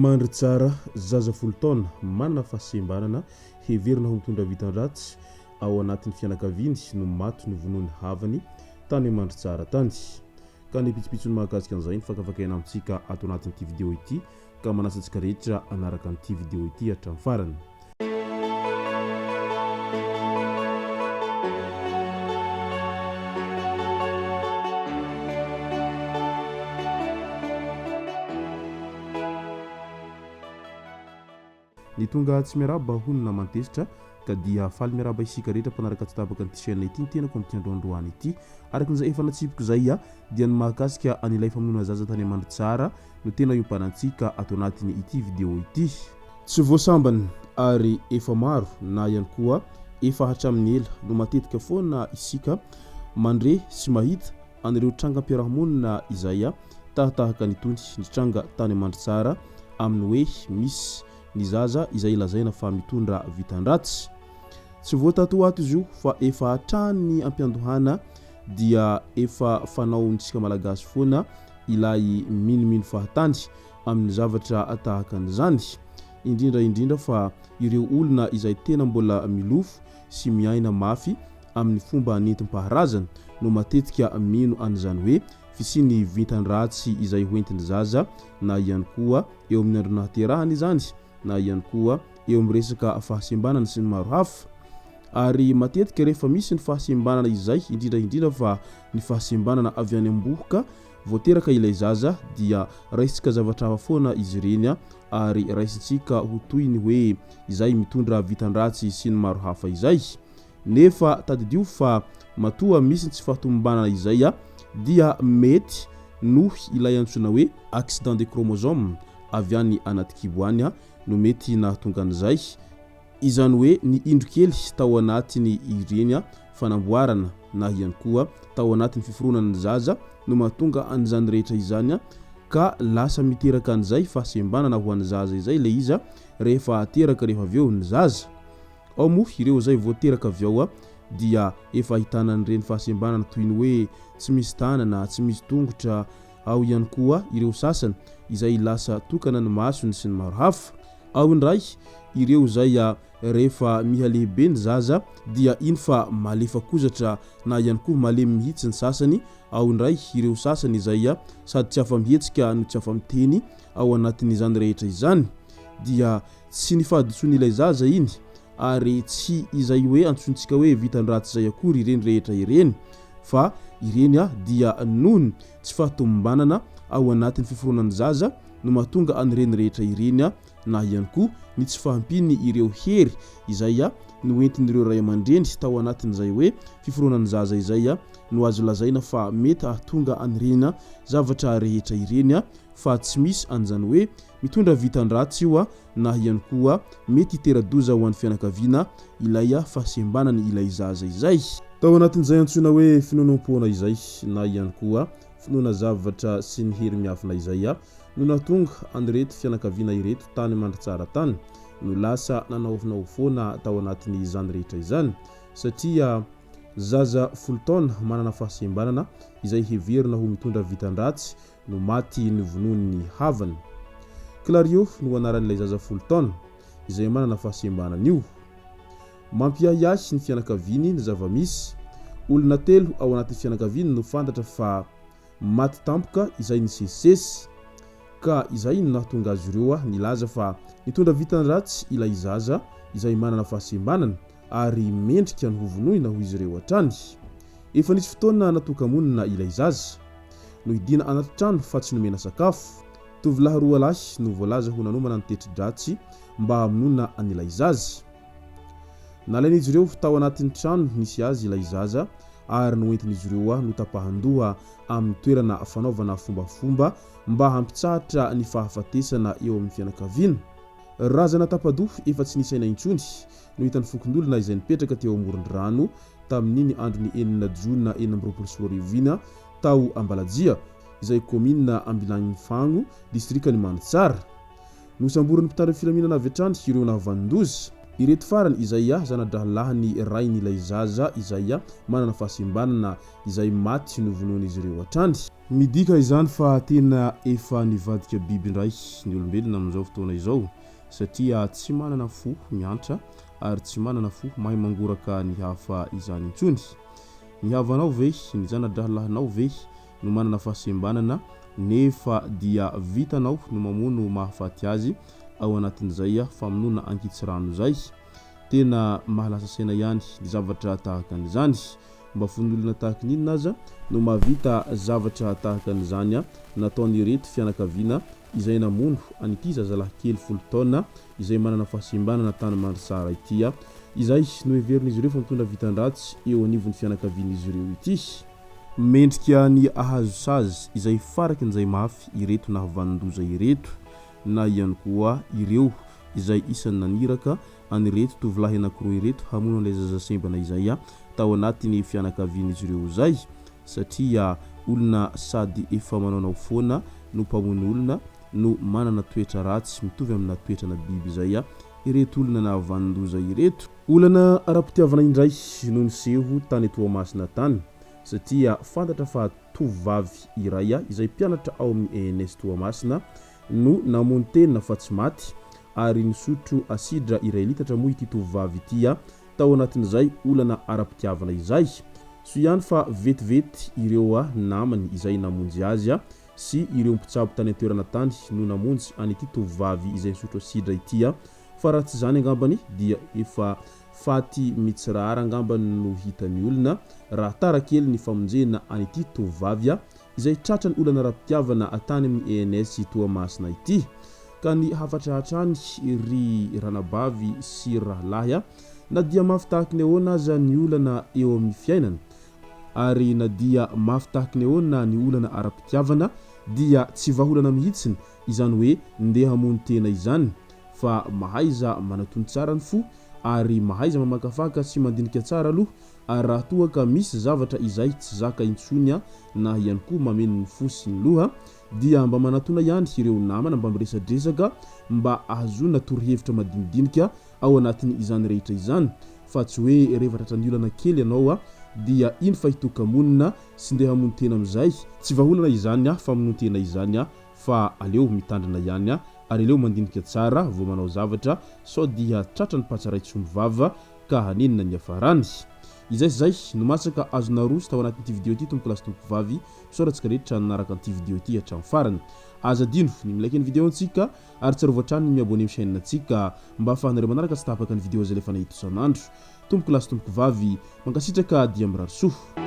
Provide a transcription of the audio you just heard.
Mandry tsara zaza folo taona manana fahasembanana heverina ho mitondra vitan-dratsy ao anatin'ny fianakaviany no maty novonoany havany tany mandry tsara tany. Ka ny pitsopitsony mahakasika an'izay ny fakafakaina amintsika ato anatin'ity vidéo ity ka manasantsika rehetra anaraka an'ity vidéo ity hatramin'ny farany. Ny tonga tsy miaraba honina mantesitra ka dia faly miaraba isika rehetra mpanaraka tsy tapaka ny chaîne ity ny tenako amin'ny androandroany ity arakan'izay efa natsipiko zay dia ny mahakasika an'ilay famonoana zaza tany Mandry tsara no tena iomparantsika ato anatin'ny ity vidéo ity. Tsy voasambany ary efa maro na ihany koa efa hatramin'ny ela no matetika foana isika mandre sy mahita an'ireo trangam-piarahamonina izay tahaka nytony ny tranga tany Mandry tsara amin'ny hoe misy ny zaza izay lazaina fa mitondra vitan-dratsy. Tsy voatatoato izy io fa efa hatrany ampiandohana dia efa fanaontsika malagasy foana ilay minomino fahatany amin'ny zavatra tahaka an'izany, indrindra fa ireo olona izay tena mbola milofo sy miaina mafy amin'ny fomba nentim-paharazana no matetika mino an'izany hoe fisiny vitan-dratsy izay hoentin'ny zaza na ihany koa eo amin'ny andro nahaterahany izany na ihany koa eo amin'ny resaka fahasembanana sy ny maro hafa. Ary matetika rehefa misy ny fahasembanana izay indrindra fa ny fahasembanana avy any am-bohoka voateraka ilay zaza dia raisitsika zavatra hafa foana izy ireny ary raisintsika ho toy ny hoe izay mitondra vitan-dratsy sy ny maro hafa izay. Nefa tadidio fa matoa misy ny tsy fahatombanana izay dia mety no ilay antsoina hoe accident de chromosome avy any anaty kibo any no mety nahatonga an'izay, izany hoe ny indro-kely tao anatiny ireny fanamboarana na ihany koa tao anatin'ny fiforonan'ny zaza no mahatonga an'izany rehetra izany ka lasa miteraka an'izay fahasembanana ho an'ny zaza izay le izy rehefa ateraka rehefa avy eo ny zaza. Ao moa ireo zay voateraka avy ao dia efa ahitana an'ireny fahasembanana toy ny hoe tsy misy tanana, tsy misy tongotra, ao ihany koa ireo sasany izay lasa tokana ny masony sy ny maro hafa. Ao indray ireo zay rehefa mihalehibe ny zaza dia iny fa malefa kozatra na ihany koa malemy mihitsy ny sasany. Ao indray ireo sasany izay sady tsy afa-mihetsika no tsy afa-miteny ao anatin'izany rehetra izany dia tsy ny fahaditson'ilay zaza iny ary tsy izay hoe antsontsika hoe vitan-dratsy zay akory ireny rehetra ireny fa ireny dia nohony tsy fahatombanana ao anatin'ny fiforonan'ny zaza no mahatonga an'ireny rehetra ireny na ihany koa ny tsy fahampiny ireo hery izay no entin'ireo ray aman-dreny tao anatin'izay hoe fiforonan'ny zaza izay no azo lazaina fa mety ahatonga an'ireny zavatra rehetra ireny fa tsy misy an'izany hoe mitondra vitan-dratsy io na ihany koa mety hitera-doza ho an'ny fianakaviana ilay fahasembanany ilay zaza izay. Tao anatin'izay antsoina hoe finonom-poana izay na ihany koa finoana zavatra sy ny hery miafina izay no nahatonga an'ireto fianakaviana ireto tany Mandry tsara tany no lasa nanaovinao foana tao anatin'izany rehetra izany satria zaza folo taona manana fahasembanana izay heverina ho mitondra vitan-dratsy no maty novonoany havany. Clario no anaran'ilay zaza folo taona izay manana fahasembanana io. Mampiahiahy ny fianakaviany ny zava-misy olona telo ao anatin'ny fianakaviany no fantatra fa maty tampoka izay nisesisesy ka izay no nahatonga azy ireo nilaza fa nitondra vitan-dratsy ilay zaza izay manana fahasembanana ary mendrika ny hovonoina ho izy ireo hatrany. Efa nisy fotoana natoka-monina ilay zaza no hidina anaty trano fa tsy nomena sakafo. Tovolahy roa lahy no voalaza ho nanomana ny tetry-dratsy mba hamonona an'ilay zaza. Nalain'izy ireo tao anatin'ny trano nisy azy ilay zaza ary noentin'izy ireo no tapahandoha amin'ny toerana fanaovana fombafomba mba hampitsahatra ny fahafatesana eo amin'ny fianakaviana. Razana tapadoha efa tsy nisaina intsony no hitan'ny fokondolona izay nipetraka teo amoron-drano tamin'iny andro ny 4 Jona 2024 tao Ambalajia izay komina Ambilan'ny Fagno distrikany Mandry tsara. Nosamboran'ny mpitandro filaminana avy hatrany ireo nahavanondozy ireto farany izay zanadrahalahiny rain'ilay zaza izay manana fahasimbanana izay maty novonoana izy ireo hatrany. Midika izany fa tena efa nivadika biby indray ny olombelona amin'izao fotoana izao satria tsy manana fo miantra ary tsy manana fo mahay mangoraka ny hafa izany intsony. Ny havanao ve ny zanadrahalahinao ve no manana fahasimbanana nefa dia vitanao no mamono mahafaty azy ao anatin'izay famonoana ankitsirano zay. Tena mahalasa saina ihany ny zavatra tahaka an'izany. Mba fon'olona tahaka n'inona aza no mahavita zavatra tahaka an'izany nataony reto fianakaviana izay namono an'ity zazalahy kely 10 taona izay manana fahasimbanana tany Mansara ity. Izay no heverin'izy ireo fa mitondra vitan-dratsy eo anivon'ny fianakavian'izy ireo ity. Mendrika ny ahazo sazy izay farakin'izay mafy ireto nahavanondoza ireto na ihany koa ireo izay isany naniraka anireto tovolahy anankiroa ireto hamono an'ilay zaza sembana izay tao anatin'ny fianakavian'izy ireo zay satria olona sady efa manao foana no mpamono olona no manana toetra ratsy mitovy amina toetrana biby izay ireto olona nahavanondoza ireto. Olana ara-pitiavana indray no niseho tany Toamasina tany satria fantatra fa tovovavy iray izay mpianatra ao amin'ny ENS Toamasina no namono tena fa tsy maty ary nisotro asidra iray litatra moa ity tovovavy ity tao anatin'izay olana ara-pitiavana izay. So ihany fa vetivety ireo namany izay namonjy azy sy ireo mpitsabo tany an-toerana tany no namonjy an'ity tovovavy izay nisotro asidra ity fa raha tsy zany angambany dia efa faty mitsirara angambany no hitany olona raha tara kely ny famonjena an'ity tovovavy izay tratrany olana ara-pitiavana atany amin'ny ENS Toamasina ity. Ka ny hafatra hatrany ry ranabavy sy rahalahy na dia mafy tahaka ny ahoana aza ny olana eo amin'ny fiainana ary na dia mafy tahaka ny ahoana ny olana ara-pitiavana dia tsy vaholana mihitsiny izany hoe ndeha hamono tena izany fa mahaiza manatony tsara ny fo ary mahaiza mamakafaka sy mandinika tsara aloha ary raha toa ka misy zavatra izay tsy zaka intsony na ihany koa mameno ny fo sy ny loha dia mba manatona ihany ireo namana mba miresadresaka mba ahazona torohevitra madinidinika ao anatin'ny izany rehetra izany fa tsy hoe rehefa tratran'ny olana kely ianao dia iny fa hitokamonina sy ndeha hamono tena amin'izay tsy vaholana izany fa hamono tena izany fa aleo mitandrina ihany ary aleo mandinika tsara vao manao zavatra sao dia tratrany patsaraitsy mivava ka hanenina ny afarany. Izay no masaka azona roso tao anatin'ity video ity tompolasy tompovavy misoratsika rehetra nanaraka an'ity video ity hatramin'ny farany. Azadino ny milaiky ny video antsika ary tsy arovatrany ny miabone amin'ny chaîne antsika mba ahafahanareo manaraka sy tapaka ny video azy lefa nahita isan'andro. Tompolasy tompovavy mankasitraka dia mirary soa.